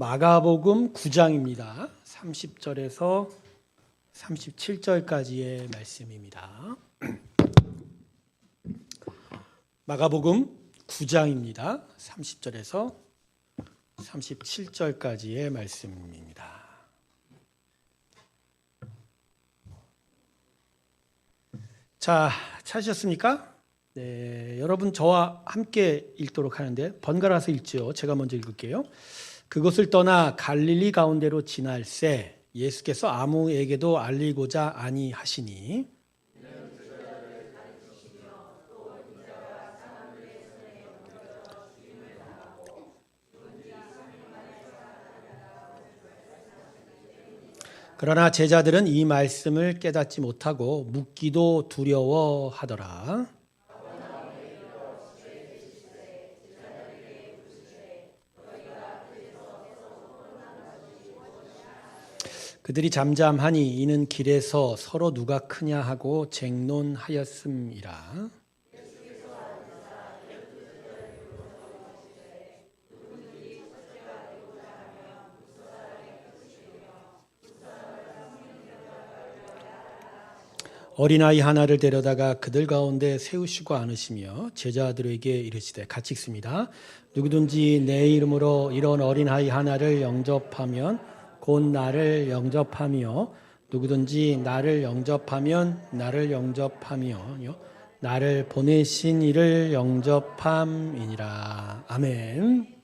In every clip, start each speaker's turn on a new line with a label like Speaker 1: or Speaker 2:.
Speaker 1: 마가복음 9장입니다. 30절에서 37절까지의 말씀입니다. 마가복음 9장입니다. 30절에서 37절까지의 말씀입니다. 자, 찾으셨습니까? 네, 여러분 저와 함께 읽도록 하는데 번갈아서 읽죠. 제가 먼저 읽을게요. 그곳을 떠나 갈릴리 가운데로 지날새 예수께서 아무에게도 알리고자 아니하시니 그러나 제자들은 이 말씀을 깨닫지 못하고 묻기도 두려워하더라. 그들이 잠잠하니 이는 길에서 서로 누가 크냐 하고 쟁론하였음이라. 어린아이 하나를 데려다가 그들 가운데 세우시고 안으시며 제자들에게 이르시되, 같이 읽습니다. 누구든지 내 이름으로 이런 어린아이 하나를 영접하면 곧 나를 영접하며 누구든지 나를 영접하면 나를 영접하며 나를 보내신 이를 영접함이니라. 아멘.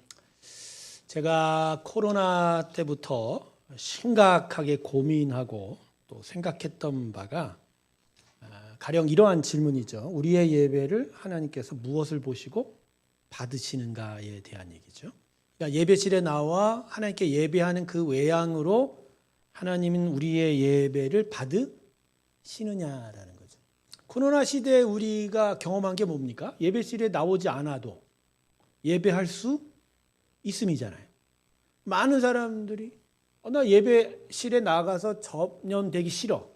Speaker 1: 제가 코로나 때부터 심각하게 고민하고 또 생각했던 바가 가령 이러한 질문이죠. 우리의 예배를 하나님께서 무엇을 보시고 받으시는가에 대한 얘기죠. 그러니까 예배실에 나와 하나님께 예배하는 그 외양으로 하나님은 우리의 예배를 받으시느냐라는 거죠. 코로나 시대에 우리가 경험한 게 뭡니까? 예배실에 나오지 않아도 예배할 수 있음이잖아요. 많은 사람들이 나 예배실에 나가서 접연되기 싫어.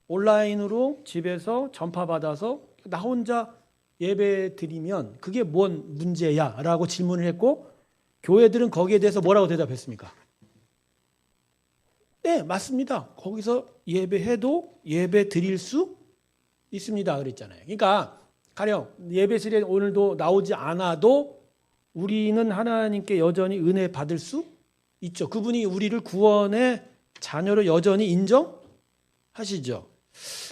Speaker 1: 온라인으로 집에서 전파받아서 나 혼자 예배 드리면 그게 뭔 문제야? 라고 질문을 했고 교회들은 거기에 대해서 뭐라고 대답했습니까? 네, 맞습니다. 거기서 예배해도 예배 드릴 수 있습니다. 그랬잖아요. 그러니까 가령 예배실에 오늘도 나오지 않아도 우리는 하나님께 여전히 은혜 받을 수 있죠. 그분이 우리를 구원의 자녀로 여전히 인정하시죠.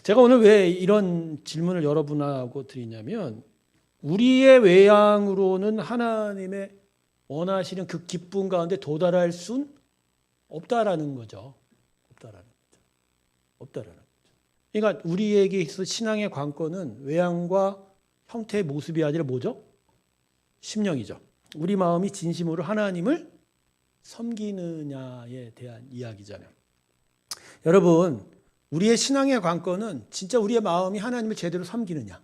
Speaker 1: 제가 오늘 왜 이런 질문을 여러분하고 드리냐면 우리의 외양으로는 하나님의 원하시는 그 기쁨 가운데 도달할 순 없다라는 거죠. 없다라는 거죠. 그러니까 우리에게 있어 신앙의 관건은 외양과 형태의 모습이 아니라 뭐죠? 심령이죠. 우리 마음이 진심으로 하나님을 섬기느냐에 대한 이야기잖아요. 여러분, 우리의 신앙의 관건은 진짜 우리의 마음이 하나님을 제대로 섬기느냐,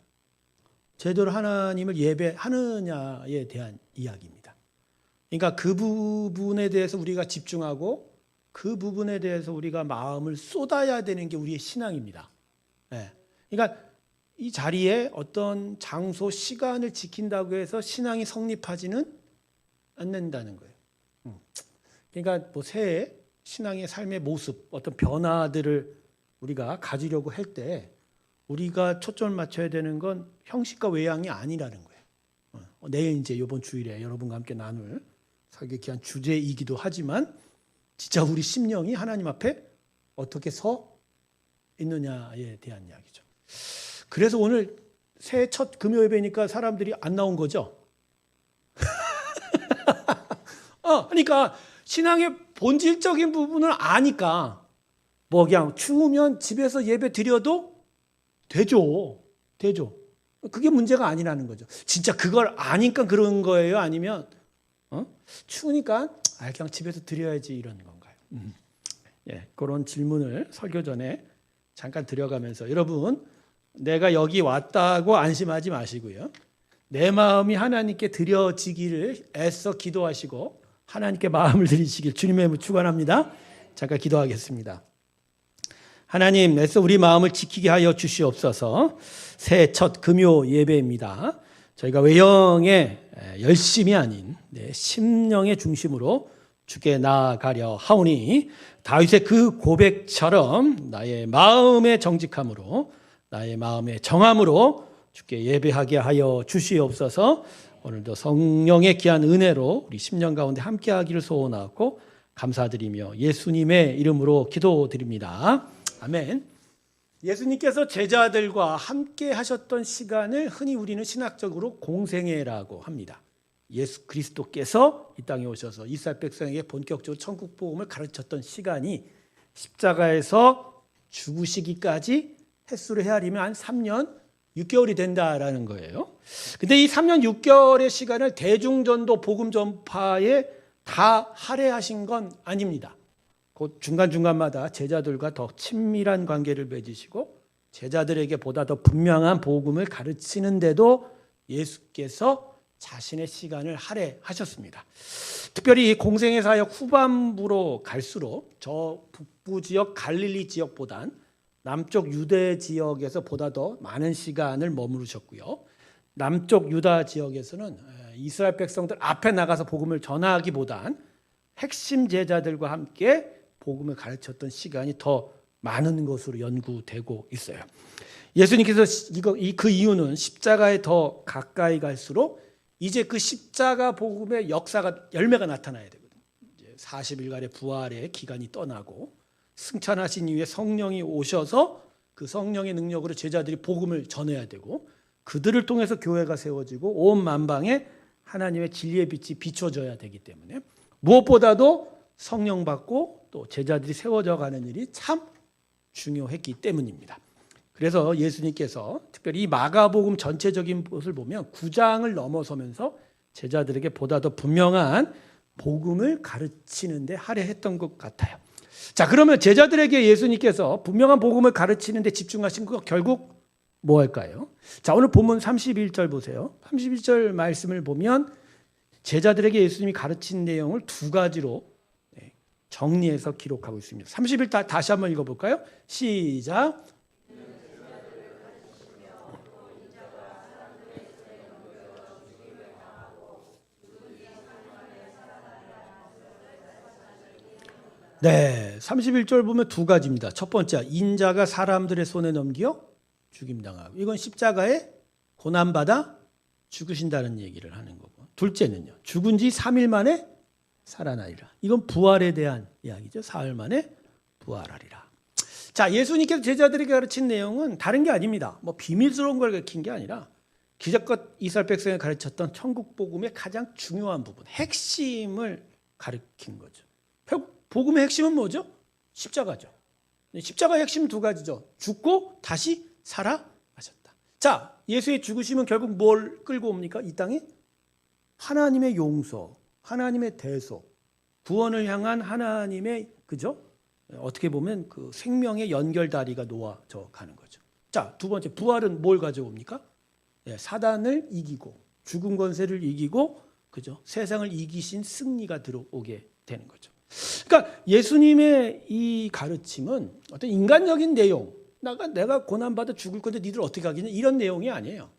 Speaker 1: 제대로 하나님을 예배하느냐에 대한 이야기입니다. 그러니까 그 부분에 대해서 우리가 집중하고 그 부분에 대해서 우리가 마음을 쏟아야 되는 게 우리의 신앙입니다. 네. 그러니까 이 자리에 어떤 장소, 시간을 지킨다고 해서 신앙이 성립하지는 않는다는 거예요. 그러니까 뭐 새해 신앙의 삶의 모습, 어떤 변화들을 우리가 가지려고 할 때 우리가 초점을 맞춰야 되는 건 형식과 외양이 아니라는 거예요. 내일 이제 이번 주일에 여러분과 함께 나눌 설교 귀한 주제이기도 하지만 진짜 우리 심령이 하나님 앞에 어떻게 서 있느냐에 대한 이야기죠. 그래서 오늘 새해 첫 금요 예배니까 사람들이 안 나온 거죠. 그러니까 신앙의 본질적인 부분을 아니까 뭐 그냥 추우면 집에서 예배 드려도 되죠. 그게 문제가 아니라는 거죠. 진짜 그걸 아니까 그런 거예요? 아니면 추우니까 그냥 집에서 드려야지 이런 건가요? 예, 그런 질문을 설교 전에 잠깐 드려가면서 여러분 내가 여기 왔다고 안심하지 마시고요. 내 마음이 하나님께 드려지기를 애써 기도하시고 하나님께 마음을 드리시길 주님의 이름으로 축원합니다. 잠깐 기도하겠습니다. 하나님, 애써 우리 마음을 지키게 하여 주시옵소서. 새해 첫 금요 예배입니다. 저희가 외형의 열심이 아닌 심령의 중심으로 주께 나아가려 하오니 다윗의 그 고백처럼 나의 마음의 정직함으로 나의 마음의 정함으로 주께 예배하게 하여 주시옵소서. 오늘도 성령의 귀한 은혜로 우리 10년 가운데 함께하기를 소원하고 감사드리며 예수님의 이름으로 기도드립니다. 아멘. 예수님께서 제자들과 함께 하셨던 시간을 흔히 우리는 신학적으로 공생애라고 합니다. 예수 그리스도께서 이 땅에 오셔서 이스라엘 백성에게 본격적으로 천국 복음을 가르쳤던 시간이 십자가에서 죽으시기까지 횟수를 헤아리면 한 3년 6개월이 된다라는 거예요. 근데 이 3년 6개월의 시간을 대중전도 복음 전파에 다 할애하신 건 아닙니다. 곧 중간중간마다 제자들과 더 친밀한 관계를 맺으시고 제자들에게 보다 더 분명한 복음을 가르치는데도 예수께서 자신의 시간을 할애하셨습니다. 특별히 공생애 사역 후반부로 갈수록 저 북부 지역 갈릴리 지역보단 남쪽 유대 지역에서 보다 더 많은 시간을 머무르셨고요. 남쪽 유다 지역에서는 이스라엘 백성들 앞에 나가서 복음을 전하기보단 핵심 제자들과 함께 복음을 가르쳤던 시간이 더 많은 것으로 연구되고 있어요. 예수님께서 그 이유는 십자가에 더 가까이 갈수록 이제 그 십자가 복음의 역사가 열매가 나타나야 되거든요. 이제 40일간의 부활의 기간이 떠나고 승천하신 이후에 성령이 오셔서 그 성령의 능력으로 제자들이 복음을 전해야 되고 그들을 통해서 교회가 세워지고 온 만방에 하나님의 진리의 빛이 비춰져야 되기 때문에 무엇보다도 성령 받고 또 제자들이 세워져 가는 일이 참 중요했기 때문입니다. 그래서 예수님께서 특별히 이 마가복음 전체적인 것을 보면 9장을 넘어서면서 제자들에게 보다 더 분명한 복음을 가르치는 데 할애했던 것 같아요. 자, 그러면 제자들에게 예수님께서 분명한 복음을 가르치는 데 집중하신 거 결국 뭐 할까요? 자, 오늘 본문 31절 보세요. 31절 말씀을 보면 제자들에게 예수님이 가르친 내용을 두 가지로 정리해서 기록하고 있습니다. 31 다시 한번 읽어볼까요? 시작. 네, 31절 보면 두 가지입니다. 첫 번째, 인자가 사람들의 손에 넘겨 죽임당하고, 이건 십자가에 고난받아 죽으신다는 얘기를 하는 거고, 둘째는요, 죽은 지 3일 만에 살아나리라. 이건 부활에 대한 이야기죠. 사흘 만에 부활하리라. 자, 예수님께서 제자들에게 가르친 내용은 다른 게 아닙니다. 뭐 비밀스러운 걸 가르친 게 아니라 기적과 이스라엘 백성에 가르쳤던 천국 복음의 가장 중요한 부분, 핵심을 가르친 거죠. 복음의 핵심은 뭐죠? 십자가죠. 십자가의 핵심은 두 가지죠. 죽고 다시 살아가셨다. 자, 예수의 죽으심은 결국 뭘 끌고 옵니까? 이 땅에 하나님의 용서, 하나님의 대속, 구원을 향한 하나님의, 그죠? 어떻게 보면 그 생명의 연결다리가 놓아져 가는 거죠. 자, 두 번째, 부활은 뭘 가져옵니까? 사단을 이기고 죽은 권세를 이기고, 그죠? 세상을 이기신 승리가 들어오게 되는 거죠. 그러니까 예수님의 이 가르침은 어떤 인간적인 내용, 내가 고난받아 죽을 건데 니들 어떻게 하겠냐, 이런 내용이 아니에요.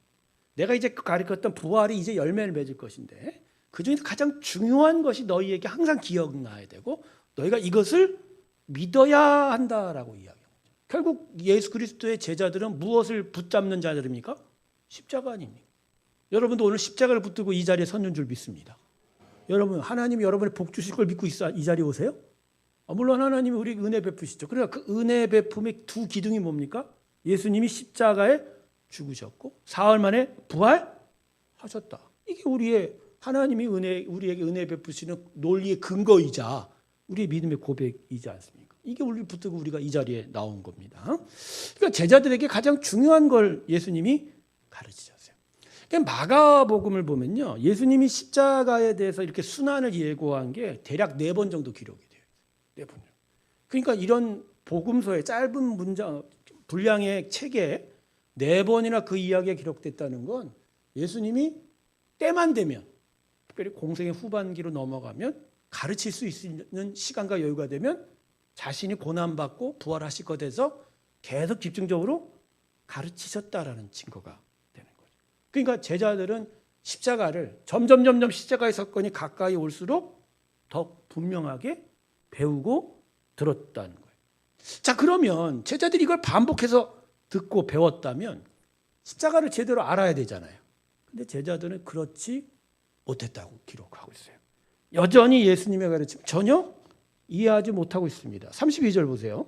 Speaker 1: 내가 이제 가르쳤던 부활이 이제 열매를 맺을 것인데 그중에서 가장 중요한 것이 너희에게 항상 기억나야 되고 너희가 이것을 믿어야 한다라고 이야기합니다. 결국 예수 그리스도의 제자들은 무엇을 붙잡는 자들입니까? 십자가 아닙니까? 여러분도 오늘 십자가를 붙들고 이 자리에 섰는 줄 믿습니다. 여러분, 하나님이 여러분의 복 주실 걸 믿고 이 자리에 오세요? 물론 하나님이 우리에게 은혜 베푸시죠. 그러니까 그 은혜 베품의 두 기둥이 뭡니까? 예수님이 십자가에 죽으셨고 사흘 만에 부활하셨다. 이게 우리의 하나님이 우리에게 은혜 베푸시는 논리의 근거이자 우리의 믿음의 고백이지 않습니까? 이게 우리를 붙들고 우리가 이 자리에 나온 겁니다. 그러니까 제자들에게 가장 중요한 걸 예수님이 가르치셨어요. 마가복음을 보면요, 예수님이 십자가에 대해서 이렇게 순환을 예고한 게 대략 4번 정도 기록이 돼요. 4번. 그러니까 이런 복음서의 짧은 문장 분량의 책에 4번이나 그 이야기가 기록됐다는 건 예수님이 때만 되면, 특별히 공생의 후반기로 넘어가면 가르칠 수 있는 시간과 여유가 되면 자신이 고난받고 부활하실 것에 대해서 계속 집중적으로 가르치셨다라는 증거가 되는 거죠. 그러니까 제자들은 십자가를 점점 십자가의 사건이 가까이 올수록 더 분명하게 배우고 들었다는 거예요. 자, 그러면 제자들이 이걸 반복해서 듣고 배웠다면 십자가를 제대로 알아야 되잖아요. 근데 제자들은 그렇지 못했다고 기록하고 있어요. 여전히 예수님의 가르침 전혀 이해하지 못하고 있습니다. 32절 보세요.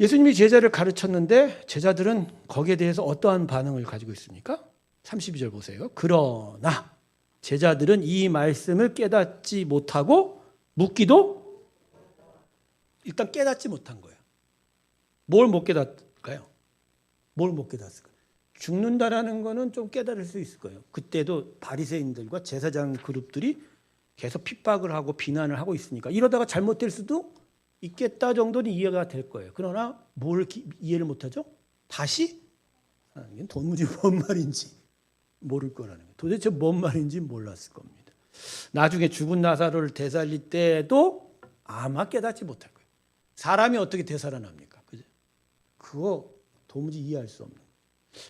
Speaker 1: 예수님이 제자를 가르쳤는데 제자들은 거기에 대해서 어떠한 반응을 가지고 있습니까? 32절 보세요. 그러나 제자들은 이 말씀을 깨닫지 못하고 묻기도 일단 깨닫지 못한 거예요. 뭘 못 깨닫을까요? 뭘 못 깨닫을까요? 죽는다라는 거는 좀 깨달을 수 있을 거예요. 그때도 바리새인들과 제사장 그룹들이 계속 핍박을 하고 비난을 하고 있으니까 이러다가 잘못될 수도 있겠다 정도는 이해가 될 거예요. 그러나 뭘 이해를 못하죠? 다시 도무지 뭔 말인지 모를 거라는 거예요. 도대체 뭔 말인지 몰랐을 겁니다. 나중에 죽은 나사로를 되살릴 때도 아마 깨닫지 못할 거예요. 사람이 어떻게 되살아납니까? 그죠? 그거 도무지 이해할 수 없는 거예요.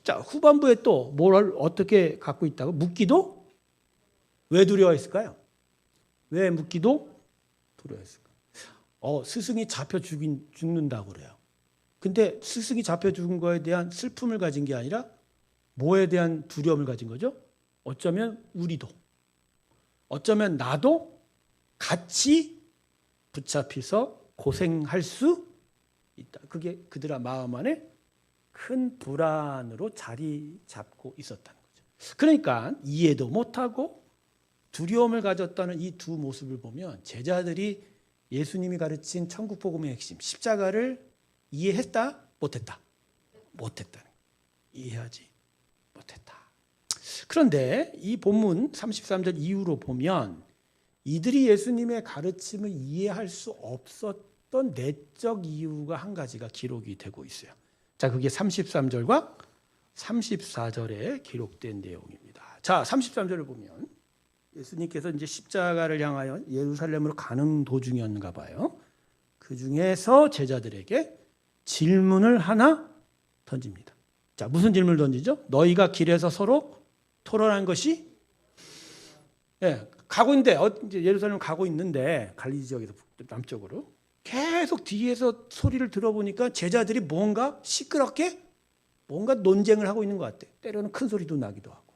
Speaker 1: 자, 후반부에 또 뭘 어떻게 갖고 있다고? 묻기도 왜 두려워했을까요? 왜 묻기도 두려워했을까요? 스승이 잡혀 죽는다고 그래요. 근데 스승이 잡혀 죽은 거에 대한 슬픔을 가진 게 아니라 뭐에 대한 두려움을 가진 거죠? 어쩌면 우리도, 어쩌면 나도 같이 붙잡혀서 고생할 수 있다. 그게 그들의 마음 안에 큰 불안으로 자리 잡고 있었다는 거죠. 그러니까 이해도 못하고 두려움을 가졌다는 이 두 모습을 보면 제자들이 예수님이 가르친 천국 복음의 핵심 십자가를 이해했다? 못했다? 못했다. 이해하지 못했다. 그런데 이 본문 33절 이후로 보면 이들이 예수님의 가르침을 이해할 수 없었던 내적 이유가 한 가지가 기록이 되고 있어요. 자, 그게 33절과 34절에 기록된 내용입니다. 자, 33절을 보면 예수님께서 이제 십자가를 향하여 예루살렘으로 가는 도중이었는가 봐요. 그 중에서 제자들에게 질문을 하나 던집니다. 자, 무슨 질문을 던지죠? 너희가 길에서 서로 토론한 것이 가고 있는데 이제 예루살렘 가고 있는데 갈릴리 지역에서 남쪽으로 계속 뒤에서 소리를 들어보니까 제자들이 뭔가 시끄럽게 뭔가 논쟁을 하고 있는 것 같아. 때로는 큰 소리도 나기도 하고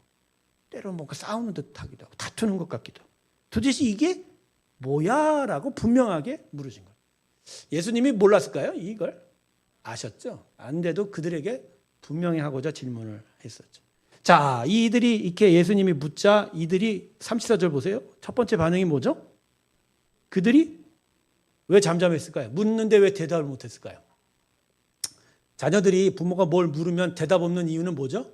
Speaker 1: 때로는 뭔가 싸우는 듯 하기도 하고 다투는 것 같기도 하고 도대체 이게 뭐야? 라고 분명하게 물으신 거예요. 예수님이 몰랐을까요? 이걸 아셨죠? 안돼도 그들에게 분명히 하고자 질문을 했었죠. 자, 이들이 이렇게 예수님이 묻자 이들이 34절 보세요. 첫 번째 반응이 뭐죠? 그들이 왜 잠잠했을까요? 묻는데 왜 대답을 못했을까요? 자녀들이 부모가 뭘 물으면 대답 없는 이유는 뭐죠?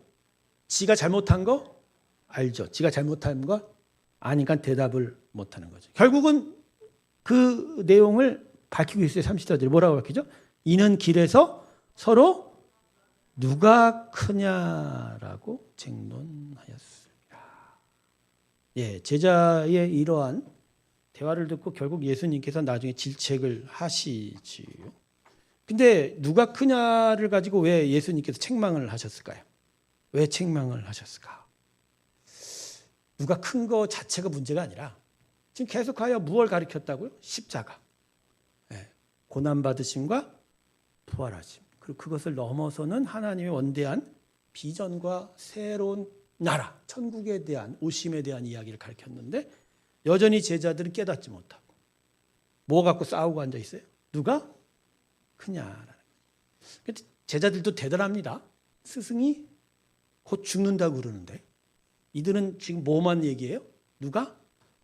Speaker 1: 지가 잘못한 거 알죠. 지가 잘못한 거 아니까 대답을 못하는 거죠. 결국은 그 내용을 밝히고 있어요. 34절에 뭐라고 밝히죠? 이는 길에서 서로 누가 크냐라고 쟁론하였습니다. 예, 제자의 이러한 대화를 듣고 결국 예수님께서 나중에 질책을 하시지요. 근데 누가 크냐를 가지고 왜 예수님께서 책망을 하셨을까요? 왜 책망을 하셨을까? 누가 큰 거 자체가 문제가 아니라 지금 계속하여 무엇을 가르쳤다고요? 십자가. 예, 고난받으심과 부활하심. 그리고 그것을 넘어서는 하나님의 원대한 비전과 새로운 나라, 천국에 대한 오심에 대한 이야기를 가르쳤는데 여전히 제자들은 깨닫지 못하고 뭐 갖고 싸우고 앉아 있어요? 누가 크냐라는 거예요. 제자들도 대단합니다. 스승이 곧 죽는다고 그러는데 이들은 지금 뭐만 얘기해요? 누가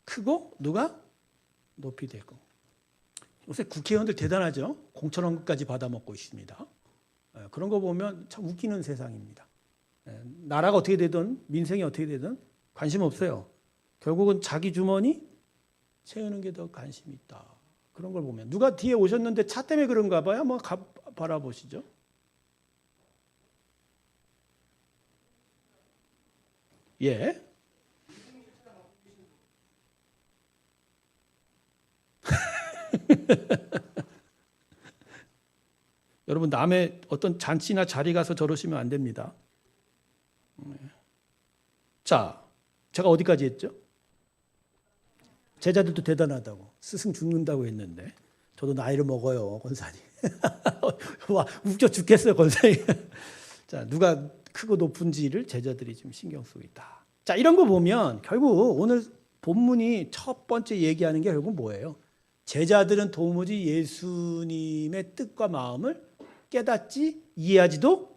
Speaker 1: 크고 누가 높이 되고. 요새 국회의원들 대단하죠. 공천원금까지 받아먹고 있습니다. 그런 거 보면 참 웃기는 세상입니다. 나라가 어떻게 되든 민생이 어떻게 되든 관심 없어요. 결국은 자기 주머니 채우는 게 더 관심이 있다. 그런 걸 보면 누가 뒤에 오셨는데 차 때문에 그런가 봐요. 한번 바라보시죠. 예. 여러분 남의 어떤 잔치나 자리 가서 저러시면 안 됩니다. 자, 제가 어디까지 했죠? 제자들도 대단하다고. 스승 죽는다고 했는데 저도 나이를 먹어요, 권사님. 와, 웃겨 죽겠어요, 권사님. 자, 누가 크고 높은지를 제자들이 좀 신경 쓰고 있다. 자, 이런 거 보면 결국 오늘 본문이 첫 번째 얘기하는 게 결국 뭐예요? 제자들은 도무지 예수님의 뜻과 마음을 깨닫지 이해하지도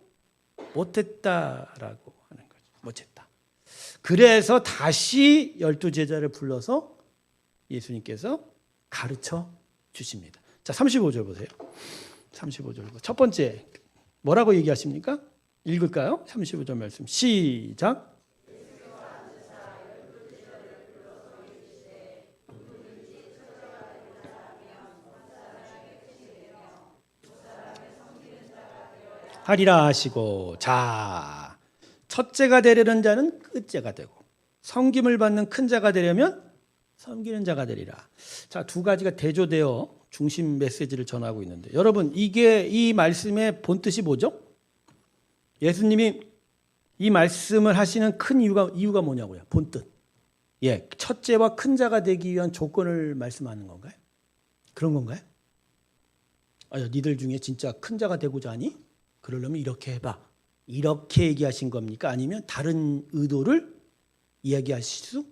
Speaker 1: 못했다라고 하는 거죠. 못했다. 그래서 다시 12제자를 불러서 예수님께서 가르쳐 주십니다. 자, 35절 보세요. 35절. 첫 번째 뭐라고 얘기하십니까? 읽을까요? 35절 말씀 시작. 하리라 하시고, 자, 첫째가 되려는 자는 끝째가 되고 섬김을 받는 큰 자가 되려면 섬기는 자가 되리라. 자, 두 가지가 대조되어 중심 메시지를 전하고 있는데, 여러분, 이게 이 말씀의 본뜻이 뭐죠? 예수님이 이 말씀을 하시는 큰 이유가 뭐냐고요? 본뜻. 예, 첫째와 큰 자가 되기 위한 조건을 말씀하는 건가요? 그런 건가요? 니들 중에 진짜 큰 자가 되고자 하니? 그러려면 이렇게 해봐. 이렇게 얘기하신 겁니까? 아니면 다른 의도를 이야기하실 수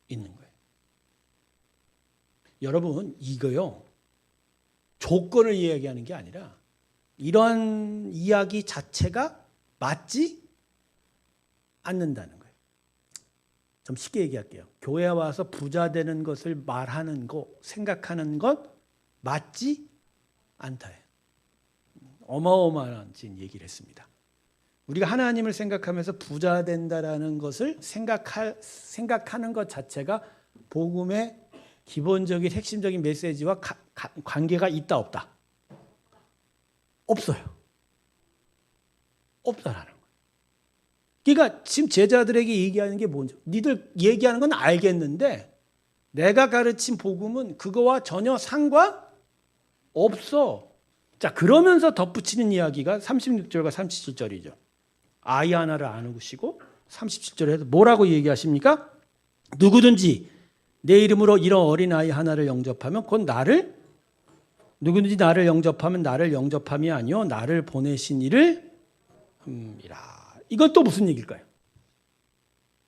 Speaker 1: 있는 거예요. 여러분, 이거요, 조건을 이야기하는 게 아니라 이런 이야기 자체가 맞지 않는다는 거예요. 좀 쉽게 얘기할게요. 교회에 와서 부자 되는 것을 말하는 거, 생각하는 것 맞지 않다예요. 어마어마한 얘기를 했습니다. 우리가 하나님을 생각하면서 부자 된다라는 것을 생각하는 것 자체가 복음의 기본적인 핵심적인 메시지와 관계가 있다 없다? 없어요. 없다라는 거예요. 그러니까 지금 제자들에게 얘기하는 게 뭔지, 니들 얘기하는 건 알겠는데 내가 가르친 복음은 그거와 전혀 상관없어. 자, 그러면서 덧붙이는 이야기가 36절과 37절이죠. 아이 하나를 안으시고 37절에서 뭐라고 얘기하십니까? 누구든지 내 이름으로 이런 어린아이 하나를 영접하면 곧 누구든지 나를 영접하면 나를 영접함이 아니요 나를 보내신 이를 함이라. 이건 또 무슨 얘기일까요?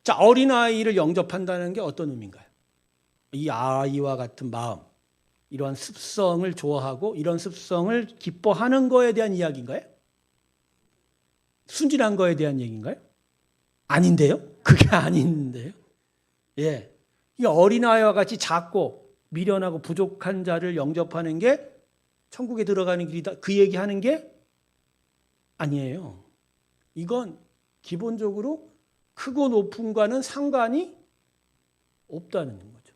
Speaker 1: 자, 어린아이를 영접한다는 게 어떤 의미인가요? 이 아이와 같은 마음, 이러한 습성을 좋아하고 이런 습성을 기뻐하는 거에 대한 이야기인가요? 순진한 거에 대한 얘기인가요? 아닌데요? 그게 아닌데요? 예. 이 어린아이와 같이 작고 미련하고 부족한 자를 영접하는 게 천국에 들어가는 길이다. 그 얘기하는 게 아니에요. 이건 기본적으로 크고 높음과는 상관이 없다는 거죠.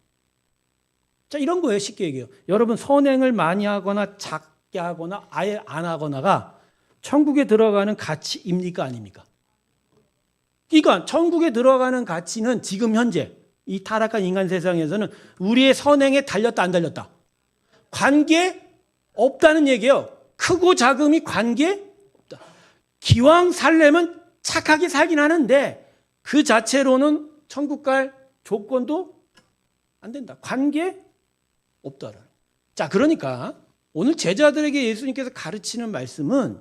Speaker 1: 자, 이런 거예요. 쉽게 얘기해요. 여러분, 선행을 많이 하거나 작게 하거나 아예 안 하거나가 천국에 들어가는 가치입니까? 아닙니까? 그러니까 천국에 들어가는 가치는 지금 현재 이 타락한 인간 세상에서는 우리의 선행에 달렸다 안 달렸다? 관계 없다는 얘기예요. 크고 작음이 관계 없다. 기왕 살려면 착하게 살긴 하는데 그 자체로는 천국 갈 조건도 안 된다. 관계 없다라. 자, 그러니까 오늘 제자들에게 예수님께서 가르치는 말씀은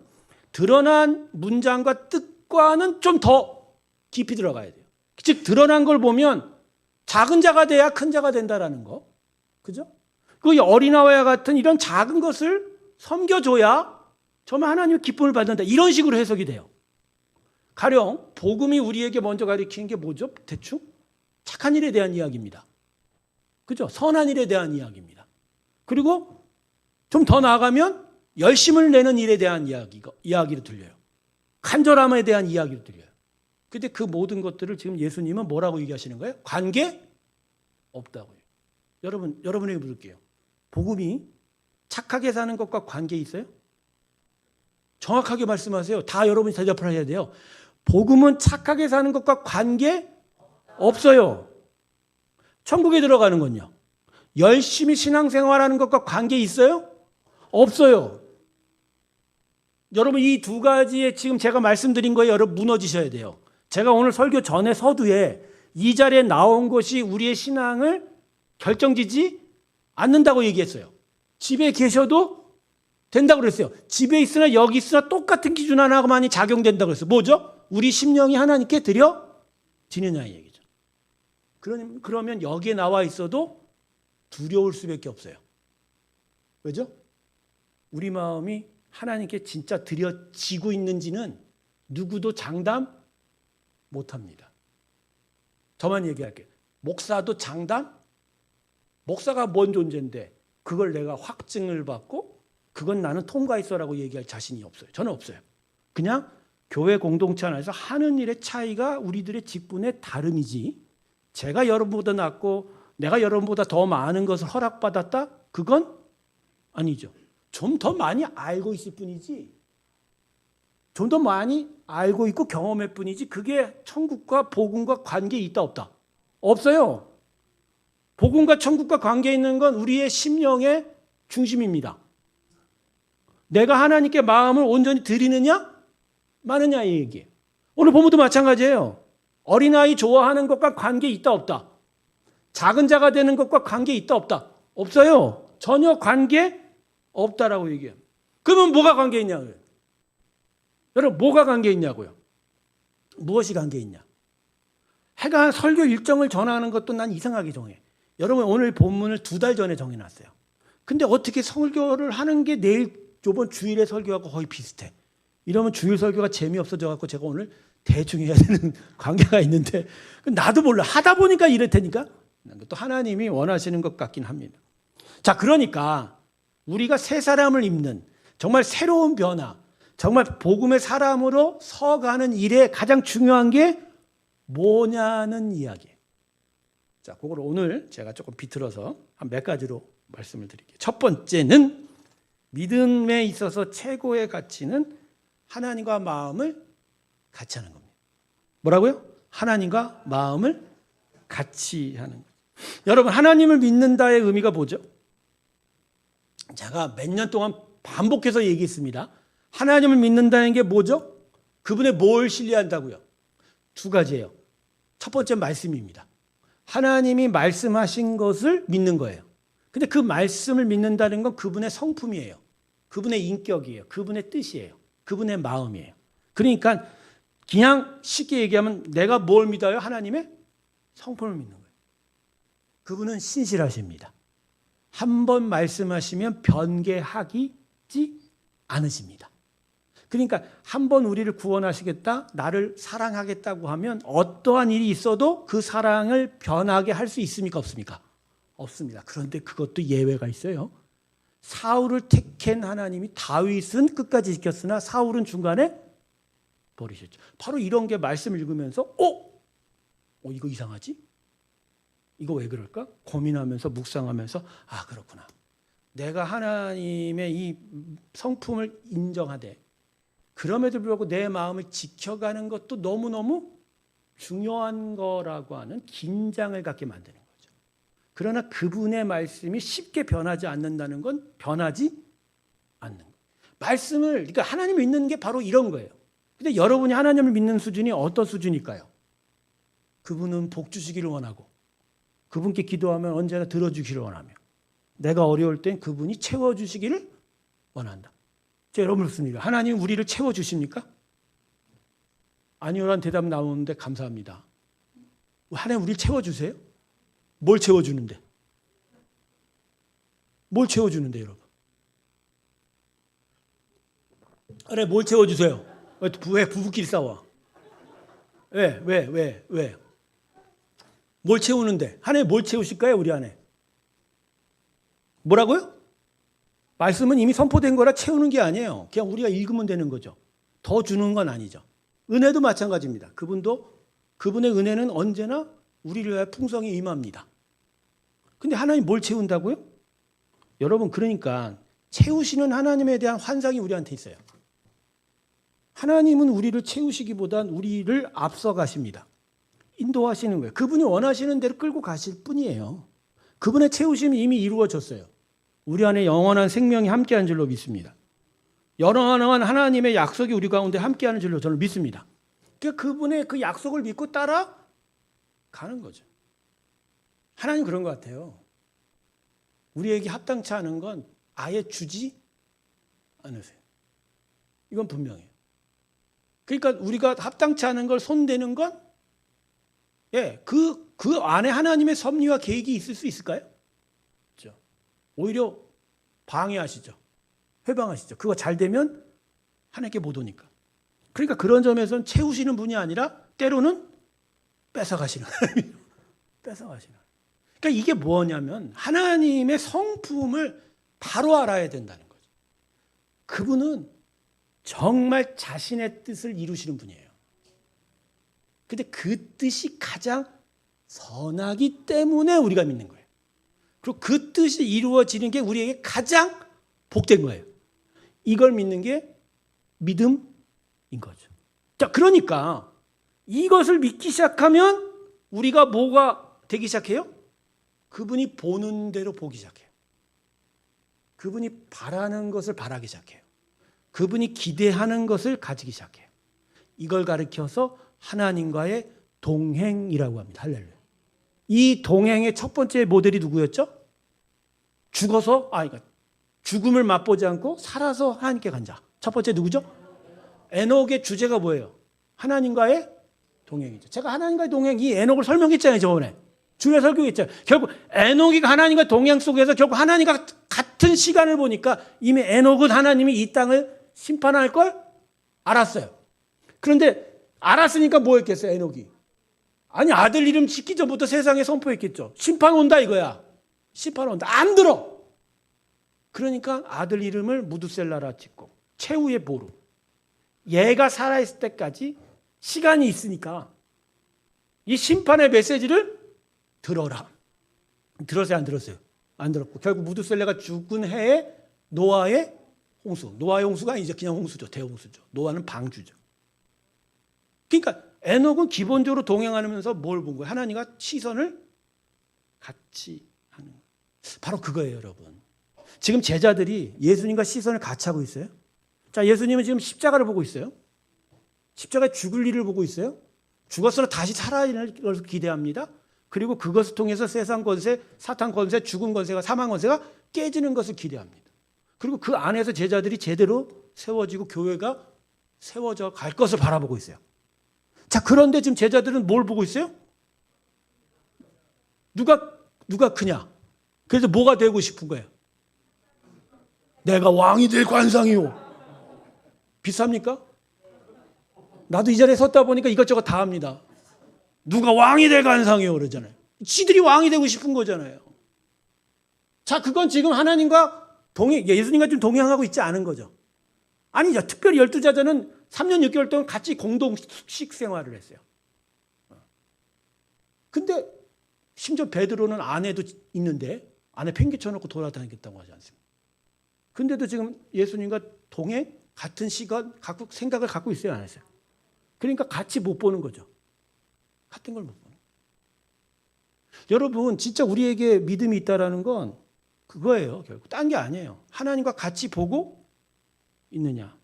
Speaker 1: 드러난 문장과 뜻과는 좀 더 깊이 들어가야 돼요. 즉, 드러난 걸 보면 작은 자가 돼야 큰 자가 된다라는 거. 그죠? 그 어린아이와 같은 이런 작은 것을 섬겨줘야 정말 하나님의 기쁨을 받는다. 이런 식으로 해석이 돼요. 가령 복음이 우리에게 먼저 가르치는 게 뭐죠? 대충 착한 일에 대한 이야기입니다. 그죠? 선한 일에 대한 이야기입니다. 그리고 좀 더 나아가면 열심을 내는 일에 대한 이야기를 들려요. 간절함에 대한 이야기를 들려요. 근데 그 모든 것들을 지금 예수님은 뭐라고 얘기하시는 거예요? 관계 없다고요. 여러분에게 물을게요. 복음이 착하게 사는 것과 관계 있어요? 정확하게 말씀하세요. 다 여러분이 대답을 해야 돼요. 복음은 착하게 사는 것과 관계 없어요. 천국에 들어가는 건요. 열심히 신앙생활하는 것과 관계 있어요? 없어요. 여러분, 이 두 가지에 지금 제가 말씀드린 거에 여러분 무너지셔야 돼요. 제가 오늘 설교 전에 서두에 이 자리에 나온 것이 우리의 신앙을 결정지지 않는다고 얘기했어요. 집에 계셔도 된다고 그랬어요. 집에 있으나 여기 있으나 똑같은 기준 하나만이 작용된다고 그랬어요. 뭐죠? 우리 심령이 하나님께 드려지느냐 이 얘기죠. 그러면 여기에 나와 있어도 두려울 수밖에 없어요. 왜죠? 우리 마음이 하나님께 진짜 드려지고 있는지는 누구도 장담 못합니다. 저만 얘기할게요. 목사도 목사가 뭔 존재인데 그걸 내가 확증을 받고 그건 나는 통과했어라고 얘기할 자신이 없어요. 저는 없어요. 그냥 교회 공동체 안에서 하는 일의 차이가 우리들의 직분의 다름이지 제가 여러분보다 낫고 내가 여러분보다 더 많은 것을 허락받았다? 그건 아니죠. 좀 더 많이 알고 있을 뿐이지 좀 더 많이 알고 있고 경험할 뿐이지 그게 천국과 복음과 관계 있다 없다? 없어요. 복음과 천국과 관계 있는 건 우리의 심령의 중심입니다. 내가 하나님께 마음을 온전히 드리느냐 마느냐 이 얘기예요. 오늘 본문도 마찬가지예요. 어린아이 좋아하는 것과 관계 있다 없다? 작은 자가 되는 것과 관계 있다 없다? 없어요. 전혀 관계 없다라고 얘기해요. 그러면 뭐가 관계 있냐고요? 여러분 뭐가 관계 있냐고요? 무엇이 관계 있냐? 해가 설교 일정을 정하는 것도 난 이상하게 정해. 여러분 오늘 본문을 2달 전에 정해놨어요. 근데 어떻게 설교를 하는 게 내일 이번 주일의 설교하고 거의 비슷해. 이러면 주일 설교가 재미없어져 갖고 제가 오늘 대충 해야 되는 관계가 있는데 나도 몰라. 하다 보니까 이럴 테니까 또 하나님이 원하시는 것 같긴 합니다. 자, 그러니까 우리가 새 사람을 입는 정말 새로운 변화, 정말 복음의 사람으로 서가는 일에 가장 중요한 게 뭐냐는 이야기예요. 자, 그걸 오늘 제가 조금 비틀어서 한 몇 가지로 말씀을 드릴게요. 첫 번째는 믿음에 있어서 최고의 가치는 하나님과 마음을 같이 하는 겁니다. 뭐라고요? 하나님과 마음을 같이 하는 거죠. 여러분 하나님을 믿는다의 의미가 뭐죠? 제가 몇 년 동안 반복해서 얘기했습니다. 하나님을 믿는다는 게 뭐죠? 그분의 뭘 신뢰한다고요? 2가지예요. 첫 번째 말씀입니다. 하나님이 말씀하신 것을 믿는 거예요. 근데 그 말씀을 믿는다는 건 그분의 성품이에요. 그분의 인격이에요. 그분의 뜻이에요. 그분의 마음이에요. 그러니까 그냥 쉽게 얘기하면 내가 뭘 믿어요? 하나님의 성품을 믿는 거예요. 그분은 신실하십니다. 한 번 말씀하시면 변개하지 않으십니다. 그러니까 한 번 우리를 구원하시겠다, 나를 사랑하겠다고 하면 어떠한 일이 있어도 그 사랑을 변하게 할 수 있습니까? 없습니까? 없습니다. 그런데 그것도 예외가 있어요. 사울을 택한 하나님이 다윗은 끝까지 지켰으나 사울은 중간에 버리셨죠. 바로 이런 게 말씀을 읽으면서 이거 이상하지? 이거 왜 그럴까? 고민하면서 묵상하면서 그렇구나. 내가 하나님의 이 성품을 인정하되 그럼에도 불구하고 내 마음을 지켜가는 것도 너무너무 중요한 거라고 하는 긴장을 갖게 만드는 거죠. 그러나 그분의 말씀이 쉽게 변하지 않는다는 건 변하지 않는 거예요. 그러니까 하나님을 믿는 게 바로 이런 거예요. 근데 여러분이 하나님을 믿는 수준이 어떤 수준일까요? 그분은 복 주시기를 원하고 그분께 기도하면 언제나 들어주기를 원하며 내가 어려울 땐 그분이 채워주시기를 원한다. 제가 여러분 묻습니다. 하나님 우리를 채워주십니까? 아니요라는 대답 나오는데 감사합니다. 하나님 우리를 채워주세요? 뭘 채워주는데? 뭘 채워주는데 여러분? 그래 뭘 채워주세요? 왜 부부끼리 싸워? 왜? 뭘 채우는데? 하나님 뭘 채우실까요? 우리 안에? 뭐라고요? 말씀은 이미 선포된 거라 채우는 게 아니에요. 그냥 우리가 읽으면 되는 거죠. 더 주는 건 아니죠. 은혜도 마찬가지입니다. 그분의 은혜는 언제나 우리를 위해 풍성히 임합니다. 근데 하나님 뭘 채운다고요? 여러분 그러니까 채우시는 하나님에 대한 환상이 우리한테 있어요. 하나님은 우리를 채우시기보단 우리를 앞서 가십니다. 인도하시는 거예요. 그분이 원하시는 대로 끌고 가실 뿐이에요. 그분의 채우심이 이미 이루어졌어요. 우리 안에 영원한 생명이 함께한 줄로 믿습니다. 영원한 하나님의 약속이 우리 가운데 함께하는 줄로 저는 믿습니다. 그러니까 그분의 그 약속을 믿고 따라가는 거죠. 하나님 그런 것 같아요. 우리에게 합당치 않은 건 아예 주지 않으세요. 이건 분명해요. 그러니까 우리가 합당치 않은 걸 손대는 건 그 안에 하나님의 섭리와 계획이 있을 수 있을까요? 그렇죠. 오히려 방해하시죠. 회방하시죠. 그거 잘 되면 하나님께 못 오니까. 그러니까 그런 점에서는 채우시는 분이 아니라 때로는 뺏어가시는 하나님이에요. 뺏어가시는. 그러니까 이게 뭐냐면 하나님의 성품을 바로 알아야 된다는 거죠. 그분은 정말 자신의 뜻을 이루시는 분이에요. 근데 그 뜻이 가장 선하기 때문에 우리가 믿는 거예요. 그리고 그 뜻이 이루어지는 게 우리에게 가장 복된 거예요. 이걸 믿는 게 믿음인 거죠. 자, 그러니까 이것을 믿기 시작하면 우리가 뭐가 되기 시작해요? 그분이 보는 대로 보기 시작해요. 그분이 바라는 것을 바라기 시작해요. 그분이 기대하는 것을 가지기 시작해요. 이걸 가리켜서 하나님과의 동행이라고 합니다. 할렐루야. 이 동행의 첫 번째 모델이 누구였죠? 그러니까 죽음을 맛보지 않고 살아서 하나님께 간 자. 첫 번째 누구죠? 에녹의 주제가 뭐예요? 하나님과의 동행이죠. 제가 하나님과의 동행, 이 에녹을 설명했잖아요, 저번에. 주에 설교했잖아요. 결국 에녹이 하나님과 동행 속에서 결국 하나님과 같은 시간을 보니까 이미 에녹은 하나님이 이 땅을 심판할 걸 알았어요. 그런데 알았으니까 뭐 했겠어요, 에녹이? 아니, 아들 이름 짓기 전부터 세상에 선포했겠죠. 심판 온다 이거야. 심판 온다. 안 들어. 그러니까 아들 이름을 무두셀라라 짓고 최후의 보루. 얘가 살아있을 때까지 시간이 있으니까 이 심판의 메시지를 들어라. 들었어요, 안 들었어요? 안 들었고 결국 무두셀라가 죽은 해에 노아의 홍수. 노아의 홍수가 이제 그냥 홍수죠. 대홍수죠. 노아는 방주죠. 그러니까 에녹은 기본적으로 동행하면서 뭘 본 거예요? 하나님과 시선을 같이 하는 거예요. 바로 그거예요, 여러분. 지금 제자들이 예수님과 시선을 같이 하고 있어요. 자, 예수님은 지금 십자가를 보고 있어요. 십자가에 죽을 일을 보고 있어요. 죽었으나 다시 살아날 것을 기대합니다. 그리고 그것을 통해서 세상 권세, 사탄 권세, 죽음 권세가, 사망 권세가 깨지는 것을 기대합니다. 그리고 그 안에서 제자들이 제대로 세워지고 교회가 세워져 갈 것을 바라보고 있어요. 자, 그런데 지금 제자들은 뭘 보고 있어요? 누가 크냐? 그래서 뭐가 되고 싶은 거예요? 내가 왕이 될 관상이요. 비쌉니까? 나도 이 자리에 섰다 보니까 이것저것 다 합니다. 누가 왕이 될 관상이요 그러잖아요. 지들이 왕이 되고 싶은 거잖아요. 자, 그건 지금 하나님과 예수님과 좀 동행하고 있지 않은 거죠. 아니죠. 특별히 12제자는 3년 6개월 동안 같이 공동 숙식 생활을 했어요. 근데 심지어 베드로는 아내도 있는데 아내 팽개쳐놓고 돌아다니겠다고 하지 않습니까? 근데도 지금 예수님과 동행, 같은 시간, 생각을 갖고 있어요, 안 했어요? 그러니까 같이 못 보는 거죠. 같은 걸 못 보는 거예요. 여러분, 진짜 우리에게 믿음이 있다라는 건 그거예요. 결국 딴 게 아니에요. 하나님과 같이 보고 있느냐,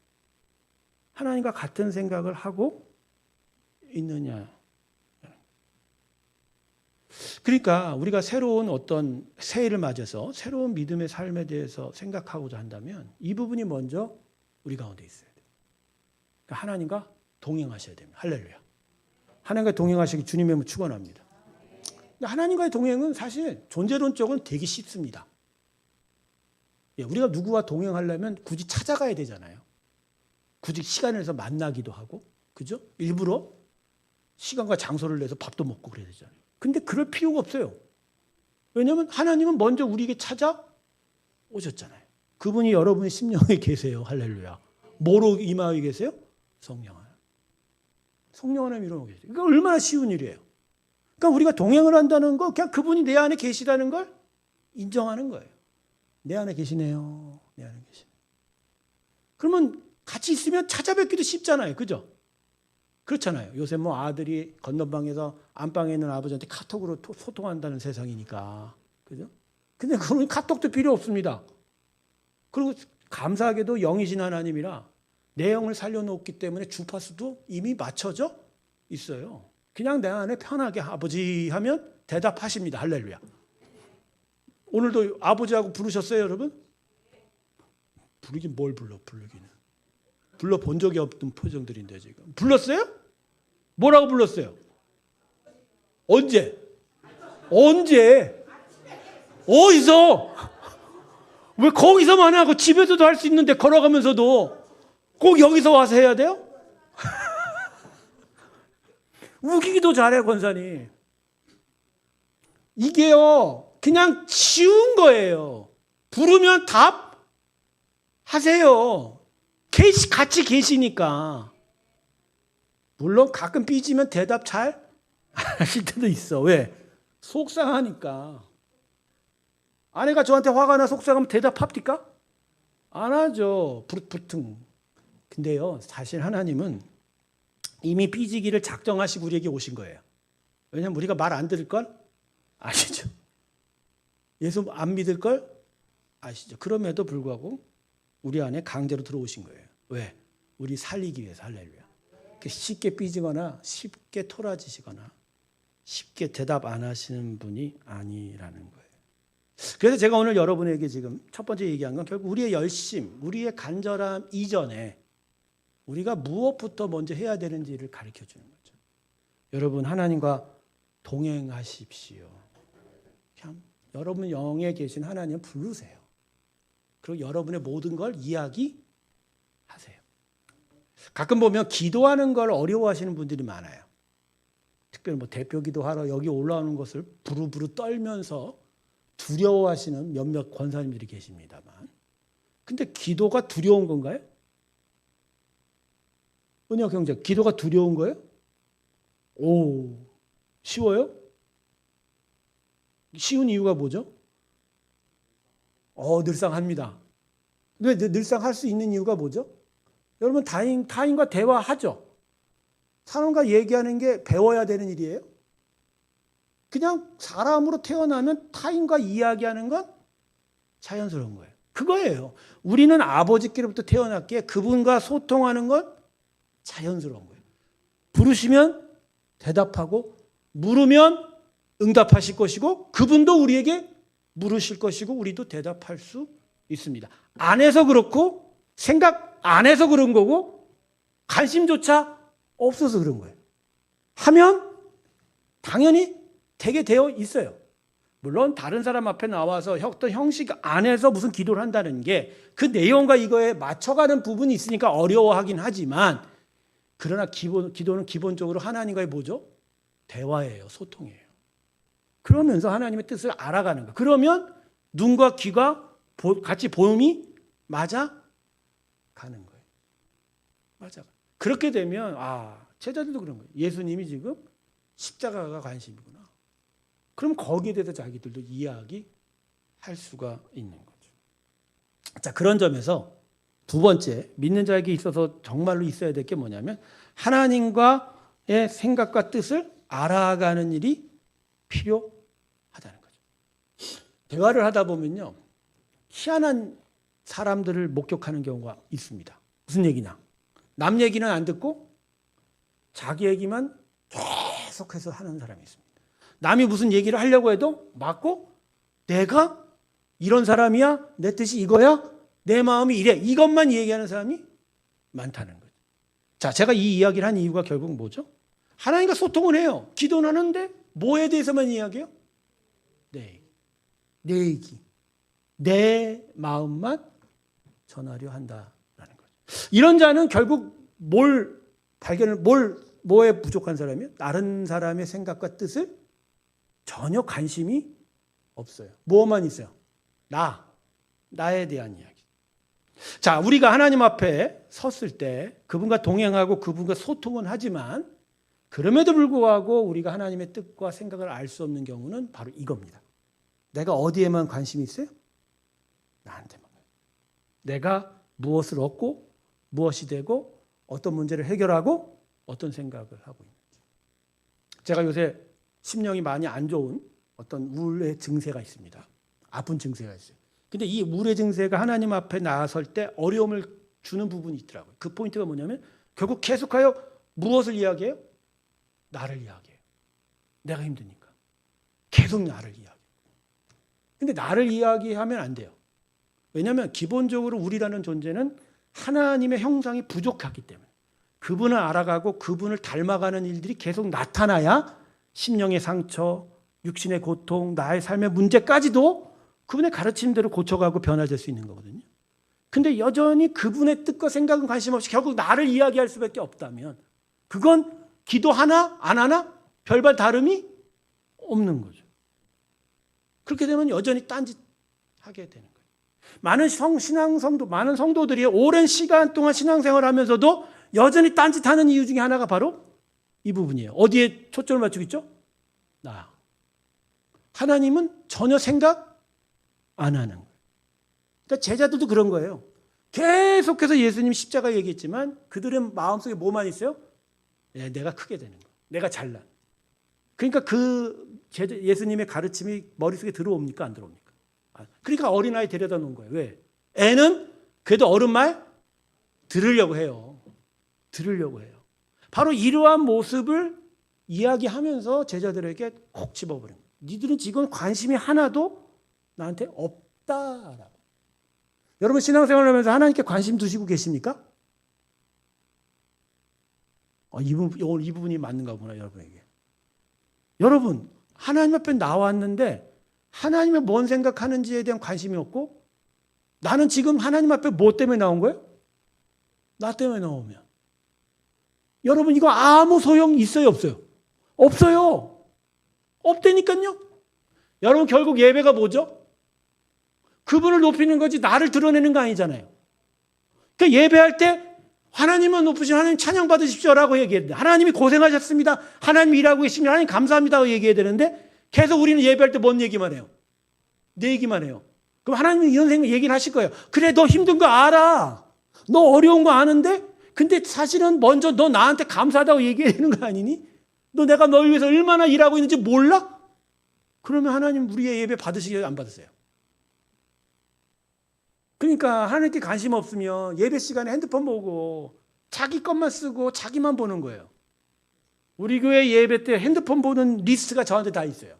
Speaker 1: 하나님과 같은 생각을 하고 있느냐. 그러니까 우리가 새로운 어떤 새해를 맞아서 새로운 믿음의 삶에 대해서 생각하고자 한다면 이 부분이 먼저 우리 가운데 있어야 돼요. 그러니까 하나님과 동행하셔야 됩니다. 할렐루야. 하나님과 동행하시기 주님의 축원합니다. 하나님과의 동행은 사실 존재론적으로 되게 쉽습니다. 우리가 누구와 동행하려면 굳이 찾아가야 되잖아요. 굳이 시간을 내서 만나기도 하고, 그죠? 일부러 시간과 장소를 내서 밥도 먹고 그래야 되잖아요. 근데 그럴 필요가 없어요. 왜냐하면 하나님은 먼저 우리에게 찾아오셨잖아요. 그분이 여러분의 심령에 계세요. 할렐루야. 뭐로 임하여 계세요? 성령 하나님. 성령 하나님 이루어 계세요. 그러니까 얼마나 쉬운 일이에요. 그러니까 우리가 동행을 한다는 거, 그냥 그분이 내 안에 계시다는 걸 인정하는 거예요. 내 안에 계시네요. 내 안에 계시네요. 그러면 같이 있으면 찾아뵙기도 쉽잖아요. 그죠? 그렇잖아요. 요새 뭐 아들이 건너방에서 안방에 있는 아버지한테 카톡으로 소통한다는 세상이니까. 그죠? 근데 그런 카톡도 필요 없습니다. 그리고 감사하게도 영이신 하나님이라 내 영을 살려놓기 때문에 주파수도 이미 맞춰져 있어요. 그냥 내 안에 편하게 아버지 하면 대답하십니다. 할렐루야. 오늘도 아버지하고 부르셨어요, 여러분? 부르긴 뭘 부르기는. 불러본 적이 없던 표정들인데 지금. 불렀어요? 뭐라고 불렀어요? 언제? 어디서? 왜 거기서만 하고 집에서도 할 수 있는데 걸어가면서도 꼭 여기서 와서 해야 돼요? 우기기도 잘해, 권사님. 이게요, 그냥 쉬운 거예요. 부르면 답 하세요. 같이 계시니까. 물론 가끔 삐지면 대답 잘 하실 때도 있어. 왜? 속상하니까. 아내가 저한테 화가 나 속상하면 대답합니까? 안 하죠. 부르퉁. 근데요, 사실 하나님은 이미 삐지기를 작정하시고 우리에게 오신 거예요. 왜냐하면 우리가 말 안 들을 걸 아시죠? 예수 안 믿을 걸 아시죠? 그럼에도 불구하고 우리 안에 강제로 들어오신 거예요. 왜? 우리 살리기 위해서. 할렐루야. 쉽게 삐지거나 쉽게 토라지시거나 쉽게 대답 안 하시는 분이 아니라는 거예요. 그래서 제가 오늘 여러분에게 지금 첫 번째 얘기한 건 결국 우리의 열심, 우리의 간절함 이전에 우리가 무엇부터 먼저 해야 되는지를 가르쳐 주는 거죠. 여러분, 하나님과 동행하십시오. 참, 여러분 영에 계신 하나님 부르세요. 그리고 여러분의 모든 걸 이야기하세요. 가끔 보면 기도하는 걸 어려워하시는 분들이 많아요. 특별히 대표 기도하러 여기 올라오는 것을 부르부르 떨면서 두려워하시는 몇몇 권사님들이 계십니다만, 근데 기도가 두려운 건가요? 은혁 형제, 기도가 두려운 거예요? 오, 쉬워요? 쉬운 이유가 뭐죠? 늘상 합니다. 왜 늘상 할 수 있는 이유가 뭐죠? 여러분, 타인과 대화하죠. 사람과 얘기하는 게 배워야 되는 일이에요. 그냥 사람으로 태어나면 타인과 이야기하는 건 자연스러운 거예요. 그거예요. 우리는 아버지께로부터 태어났기에 그분과 소통하는 건 자연스러운 거예요. 부르시면 대답하고, 물으면 응답하실 것이고, 그분도 우리에게 물으실 것이고, 우리도 대답할 수 있습니다. 안 해서 그렇고, 생각 안 해서 그런 거고, 관심조차 없어서 그런 거예요. 하면 당연히 되게 되어 있어요. 물론 다른 사람 앞에 나와서 어떤 형식 안에서 무슨 기도를 한다는 게 그 내용과 이거에 맞춰가는 부분이 있으니까 어려워하긴 하지만, 그러나 기도는 기본적으로 하나님과의 뭐죠? 대화예요. 소통이에요. 그러면서 하나님의 뜻을 알아가는 거예요. 그러면 눈과 귀가 같이 보음이 맞아 가는 거예요. 맞아. 그렇게 되면 제자들도 그런 거예요. 예수님이 지금 십자가가 관심이구나. 그럼 거기에 대해서 자기들도 이야기할 수가 있는 거죠. 자, 그런 점에서 두 번째, 믿는 자에게 있어서 정말로 있어야 될 게 뭐냐면 하나님과의 생각과 뜻을 알아가는 일이 필요하다는 거죠. 대화를 하다 보면요, 희한한 사람들을 목격하는 경우가 있습니다. 무슨 얘기냐? 남 얘기는 안 듣고 자기 얘기만 계속해서 하는 사람이 있습니다. 남이 무슨 얘기를 하려고 해도 맞고, 내가 이런 사람이야? 내 뜻이 이거야? 내 마음이 이래? 이것만 얘기하는 사람이 많다는 거죠. 자, 제가 이 이야기를 한 이유가 결국 뭐죠? 하나님과 소통을 해요. 기도는 하는데 뭐에 대해서만 이야기해요? 내 얘기. 내 마음만 전하려 한다라는 거죠. 이런 자는 결국 뭐에 부족한 사람이에요? 다른 사람의 생각과 뜻을 전혀 관심이 없어요. 뭐만 있어요? 나에 대한 이야기. 자, 우리가 하나님 앞에 섰을 때 그분과 동행하고 그분과 소통은 하지만, 그럼에도 불구하고 우리가 하나님의 뜻과 생각을 알 수 없는 경우는 바로 이겁니다. 내가 어디에만 관심이 있어요? 나한테만. 내가 무엇을 얻고 무엇이 되고 어떤 문제를 해결하고 어떤 생각을 하고 있는지. 제가 요새 심령이 많이 안 좋은 어떤 우울의 증세가 있습니다. 아픈 증세가 있어요. 근데 이 우울의 증세가 하나님 앞에 나설 때 어려움을 주는 부분이 있더라고요. 그 포인트가 뭐냐면 결국 계속하여 무엇을 이야기해요? 나를 이야기해요. 내가 힘드니까. 계속 나를 이야기해요. 근데 나를 이야기하면 안 돼요. 왜냐하면 기본적으로 우리라는 존재는 하나님의 형상이 부족하기 때문에 그분을 알아가고 그분을 닮아가는 일들이 계속 나타나야 심령의 상처, 육신의 고통, 나의 삶의 문제까지도 그분의 가르침대로 고쳐가고 변화될 수 있는 거거든요. 근데 여전히 그분의 뜻과 생각은 관심 없이 결국 나를 이야기할 수밖에 없다면 그건 기도하나 안 하나 별반 다름이 없는 거죠. 그렇게 되면 여전히 딴짓하게 되는 거예요. 많은 많은 성도들이 오랜 시간 동안 신앙생활을 하면서도 여전히 딴짓하는 이유 중에 하나가 바로 이 부분이에요. 어디에 초점을 맞추고 있죠? 나. 하나님은 전혀 생각 안 하는 거예요. 그러니까 제자들도 그런 거예요. 계속해서 예수님 십자가 얘기했지만 그들의 마음속에 뭐만 있어요? 내가 크게 되는 거. 내가 잘난. 그러니까 예수님의 가르침이 머릿속에 들어옵니까? 안 들어옵니까? 그러니까 어린아이 데려다 놓은 거예요. 왜? 애는 그래도 어른 말 들으려고 해요. 들으려고 해요. 바로 이러한 모습을 이야기하면서 제자들에게 콕 집어버린 거예요. 니들은 지금 관심이 하나도 나한테 없다라고. 여러분 신앙생활을 하면서 하나님께 관심 두시고 계십니까? 이 부분이 맞는가 보나 여러분에게. 여러분 하나님 앞에 나왔는데 하나님이 뭔 생각하는지에 대한 관심이 없고 나는 지금 하나님 앞에 뭐 때문에 나온 거예요? 나 때문에 나오면. 여러분 이거 아무 소용 있어요 없어요? 없어요. 없다니까요. 여러분 결국 예배가 뭐죠? 그분을 높이는 거지 나를 드러내는 거 아니잖아요. 그러니까 예배할 때 하나님은 높으신 하나님 찬양 받으십시오라고 얘기해야 되는데 하나님이 고생하셨습니다. 하나님 일하고 계십니다. 하나님 감사합니다. 얘기해야 되는데 계속 우리는 예배할 때 뭔 얘기만 해요? 내 얘기만 해요. 그럼 하나님은 이런 생각 얘기를 하실 거예요. 그래 너 힘든 거 알아. 너 어려운 거 아는데 근데 사실은 먼저 너 나한테 감사하다고 얘기해야 되는 거 아니니? 너 내가 널 위해서 얼마나 일하고 있는지 몰라? 그러면 하나님 우리의 예배 받으시게요? 안 받으세요? 그러니까 하나님께 관심 없으면 예배 시간에 핸드폰 보고 자기 것만 쓰고 자기만 보는 거예요. 우리 교회 예배 때 핸드폰 보는 리스트가 저한테 다 있어요.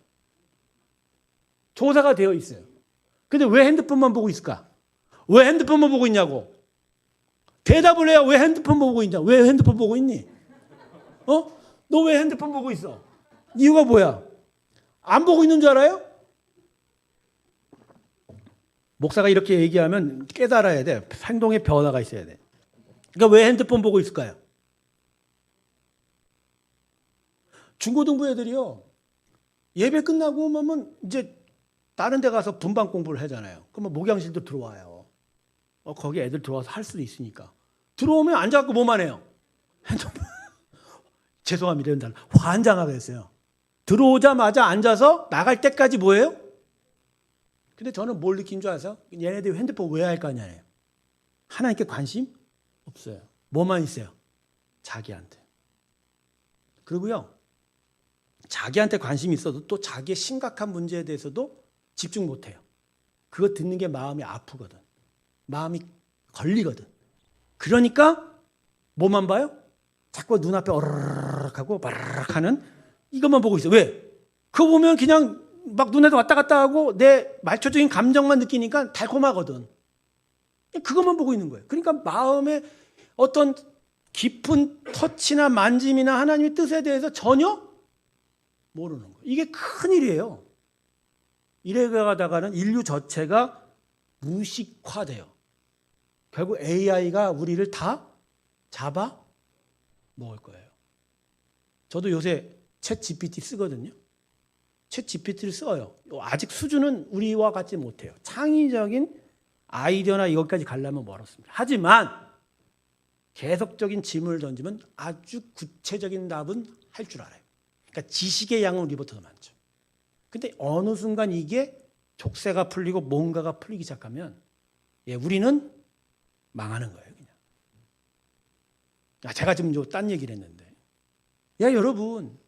Speaker 1: 조사가 되어 있어요. 근데 왜 핸드폰만 보고 있을까? 왜 핸드폰만 보고 있냐고. 대답을 해야 왜 핸드폰 보고 있냐. 왜 핸드폰 보고 있니? 너 왜 핸드폰 보고 있어? 이유가 뭐야? 안 보고 있는 줄 알아요? 목사가 이렇게 얘기하면 깨달아야 돼. 행동에 변화가 있어야 돼. 그러니까 왜 핸드폰 보고 있을까요? 중고등부 애들이요. 예배 끝나고 오면 이제 다른 데 가서 분반 공부를 하잖아요. 그러면 목양실도 들어와요. 거기 애들 들어와서 할 수도 있으니까. 들어오면 앉아갖고 뭐만 해요? 핸드폰. 죄송합니다. 이런 날 환장하게 했어요. 들어오자마자 앉아서 나갈 때까지 뭐예요? 근데 저는 뭘 느낀 줄 아세요? 얘네들이 핸드폰 왜 할 거 아니에요? 하나님께 관심 없어요. 뭐만 있어요? 자기한테. 그리고요. 자기한테 관심이 있어도 또 자기의 심각한 문제에 대해서도 집중 못해요. 그거 듣는 게 마음이 아프거든. 마음이 걸리거든. 그러니까 뭐만 봐요? 자꾸 눈앞에 어르륵 하고 바르륵 하는 이것만 보고 있어요. 왜? 그거 보면 그냥 막 눈에서 왔다 갔다 하고 내 말초적인 감정만 느끼니까 달콤하거든. 그것만 보고 있는 거예요. 그러니까 마음에 어떤 깊은 터치나 만짐이나 하나님의 뜻에 대해서 전혀 모르는 거예요. 이게 큰일이에요. 이래 가다가는 인류 전체가 무식화돼요. 결국 AI가 우리를 다 잡아 먹을 거예요. 저도 요새 챗 GPT 쓰거든요. 챗 GPT를 써요. 아직 수준은 우리와 같지 못해요. 창의적인 아이디어나 이것까지 가려면 멀었습니다. 하지만 계속적인 질문을 던지면 아주 구체적인 답은 할 줄 알아요. 그러니까 지식의 양은 우리보다 더 많죠. 근데 어느 순간 이게 족쇄가 풀리고 뭔가가 풀리기 시작하면 우리는 망하는 거예요. 그냥. 제가 지금 딴 얘기를 했는데 여러분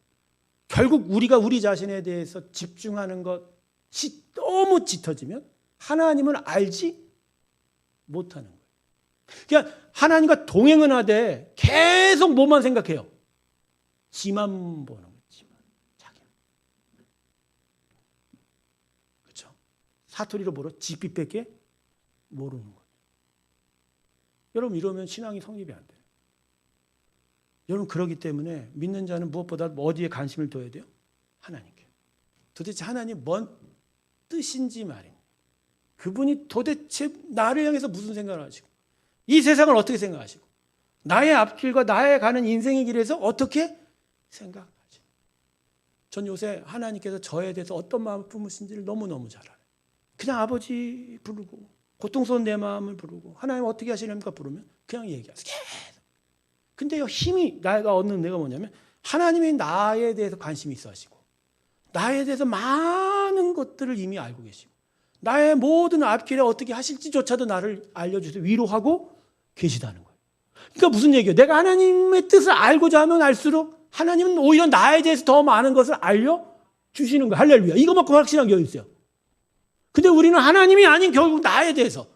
Speaker 1: 결국 우리가 우리 자신에 대해서 집중하는 것이 너무 짙어지면 하나님을 알지 못하는 거예요. 그러니까 하나님과 동행은 하되 계속 뭐만 생각해요? 지만 보는 거예요. 지만. 자기. 그렇죠? 사투리로 뭐라 집빚밖에 모르는 거예요. 여러분 이러면 신앙이 성립이 안 돼요. 여러분 그러기 때문에 믿는 자는 무엇보다 어디에 관심을 둬야 돼요? 하나님께. 도대체 하나님 뭔 뜻인지 말입니다. 그분이 도대체 나를 향해서 무슨 생각을 하시고 이 세상을 어떻게 생각하시고 나의 앞길과 나의 가는 인생의 길에서 어떻게 생각하시고 전 요새 하나님께서 저에 대해서 어떤 마음을 품으신지를 너무너무 잘 알아요. 그냥 아버지 부르고 고통스러운 내 마음을 부르고 하나님 어떻게 하시렵니까 부르면 그냥 얘기하세요. 근데요 힘이 내가 얻는 내가 뭐냐면 하나님이 나에 대해서 관심이 있어 하시고 나에 대해서 많은 것들을 이미 알고 계시고 나의 모든 앞길에 어떻게 하실지조차도 나를 알려주셔서 위로하고 계시다는 거예요. 그러니까 무슨 얘기예요? 내가 하나님의 뜻을 알고자 하면 알수록 하나님은 오히려 나에 대해서 더 많은 것을 알려주시는 거예요. 할렐루야. 이거만큼 확신한 게 있어요. 근데 우리는 하나님이 아닌 결국 나에 대해서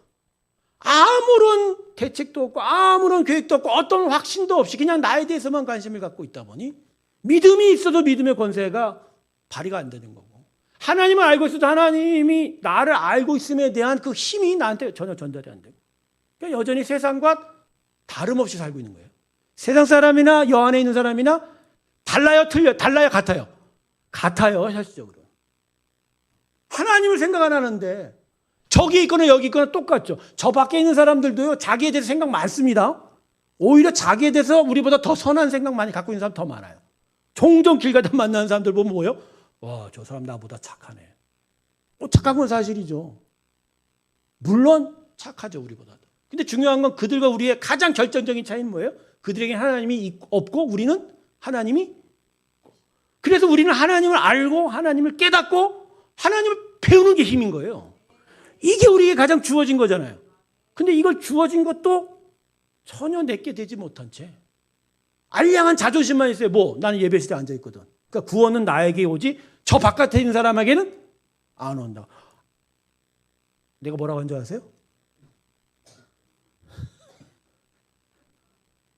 Speaker 1: 아무런 대책도 없고 아무런 계획도 없고 어떤 확신도 없이 그냥 나에 대해서만 관심을 갖고 있다 보니 믿음이 있어도 믿음의 권세가 발휘가 안 되는 거고 하나님을 알고 있어도 하나님이 나를 알고 있음에 대한 그 힘이 나한테 전혀 전달이 안 되고 그러니까 여전히 세상과 다름없이 살고 있는 거예요. 세상 사람이나 여 안에 있는 사람이나 달라요? 틀려요? 달라요? 같아요? 같아요. 현실적으로. 하나님을 생각 안 하는데 저기 있거나 여기 있거나 똑같죠. 저 밖에 있는 사람들도요. 자기에 대해서 생각 많습니다. 오히려 자기에 대해서 우리보다 더 선한 생각 많이 갖고 있는 사람 더 많아요. 종종 길 가다 만나는 사람들 보면 뭐예요? 와, 저 사람 나보다 착하네. 착한 건 사실이죠. 물론 착하죠, 우리보다도. 근데 중요한 건 그들과 우리의 가장 결정적인 차이는 뭐예요? 그들에게 하나님이 없고 우리는 하나님이 있고. 그래서 우리는 하나님을 알고 하나님을 깨닫고 하나님을 배우는 게 힘인 거예요. 이게 우리에게 가장 주어진 거잖아요. 근데 이걸 주어진 것도 전혀 내게 되지 못한 채 알량한 자존심만 있어요. 뭐 나는 예배실에 앉아있거든. 그러니까 구원은 나에게 오지 저 바깥에 있는 사람에게는 안 온다. 내가 뭐라고 한 줄 아세요?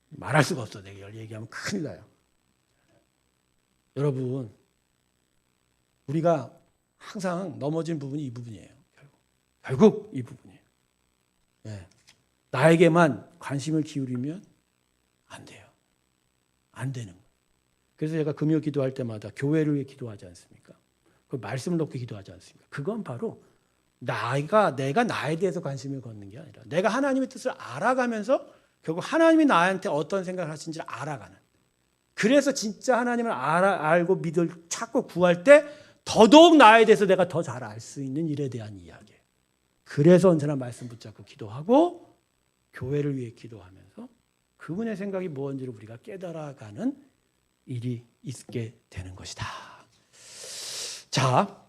Speaker 1: 말할 수가 없어. 내가 얘기하면 큰일 나요. 여러분 우리가 항상 넘어진 부분이 이 부분이에요. 결국 이 부분이에요. 네. 나에게만 관심을 기울이면 안 돼요. 안 되는 거예요. 그래서 제가 금요 기도할 때마다 교회를 위해 기도하지 않습니까? 그 말씀을 놓고 기도하지 않습니까? 그건 바로 내가 나에 대해서 관심을 갖는 게 아니라 내가 하나님의 뜻을 알아가면서 결국 하나님이 나한테 어떤 생각을 하시는지를 알아가는. 그래서 진짜 하나님을 알고 믿을 찾고 구할 때 더더욱 나에 대해서 내가 더 잘 알 수 있는 일에 대한 이야기예요. 그래서 언제나 말씀 붙잡고 기도하고 교회를 위해 기도하면서 그분의 생각이 무엇인지를 우리가 깨달아가는 일이 있게 되는 것이다. 자,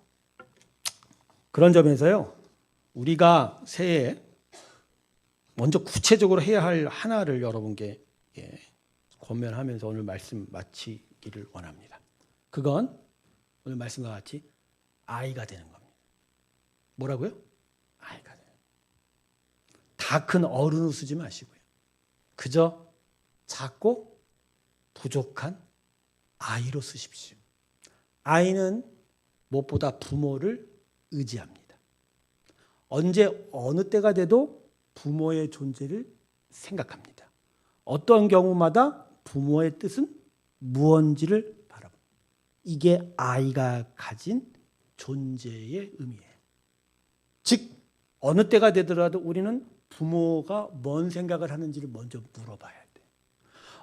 Speaker 1: 그런 점에서요. 우리가 새해 먼저 구체적으로 해야 할 하나를 여러분께 권면하면서 오늘 말씀 마치기를 원합니다. 그건 오늘 말씀과 같이 아이가 되는 겁니다. 뭐라고요? 아이가 되는. 다 큰 어른으로 쓰지 마시고요. 그저 작고 부족한 아이로 쓰십시오. 아이는 무엇보다 부모를 의지합니다. 언제 어느 때가 돼도 부모의 존재를 생각합니다. 어떤 경우마다 부모의 뜻은 무언지를 바라봅니다. 이게 아이가 가진 존재의 의미예요. 즉 어느 때가 되더라도 우리는 부모가 뭔 생각을 하는지를 먼저 물어봐야 돼요.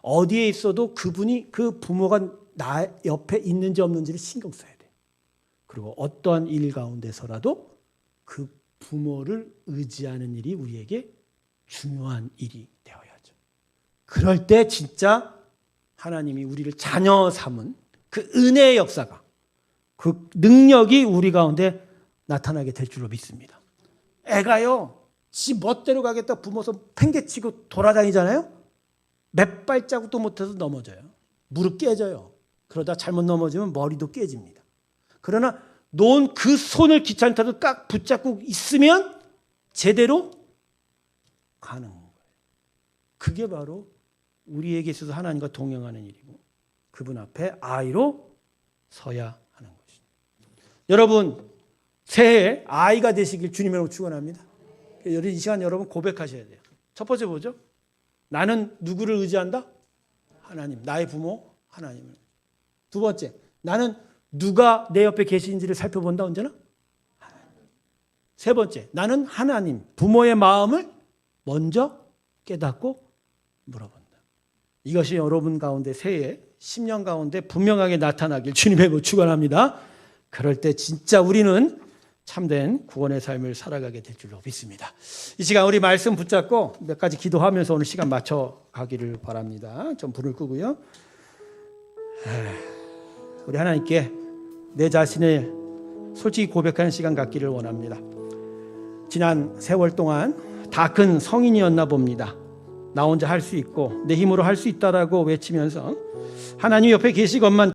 Speaker 1: 어디에 있어도 그분이 그 부모가 나 옆에 있는지 없는지를 신경 써야 돼요. 그리고 어떠한 일 가운데서라도 그 부모를 의지하는 일이 우리에게 중요한 일이 되어야죠. 그럴 때 진짜 하나님이 우리를 자녀 삼은 그 은혜의 역사가 그 능력이 우리 가운데 나타나게 될 줄로 믿습니다. 애가요. 지 멋대로 가겠다 부모 손 팽개치고 돌아다니잖아요. 몇 발자국도 못해서 넘어져요. 무릎 깨져요. 그러다 잘못 넘어지면 머리도 깨집니다. 그러나 놓은 그 손을 귀찮다도 딱 붙잡고 있으면 제대로 가는 거예요. 그게 바로 우리에게 있어서 하나님과 동행하는 일이고 그분 앞에 아이로 서야 하는 것입니다. 여러분 새해 아이가 되시길 주님으로 축원합니다. 이 시간 여러분 고백하셔야 돼요. 첫 번째 뭐죠? 나는 누구를 의지한다? 하나님. 나의 부모 하나님을. 두 번째, 나는 누가 내 옆에 계신지를 살펴본다. 언제나 하나님. 세 번째, 나는 하나님 부모의 마음을 먼저 깨닫고 물어본다. 이것이 여러분 가운데 새해 10년 가운데 분명하게 나타나길 주님의 이름으로 축원합니다. 그럴 때 진짜 우리는 참된 구원의 삶을 살아가게 될 줄로 믿습니다. 이 시간 우리 말씀 붙잡고 몇 가지 기도하면서 오늘 시간 맞춰 가기를 바랍니다. 좀 불을 끄고요. 우리 하나님께 내 자신을 솔직히 고백하는 시간 갖기를 원합니다. 지난 세월 동안 다 큰 성인이었나 봅니다. 나 혼자 할 수 있고 내 힘으로 할 수 있다라고 외치면서 하나님 옆에 계시건만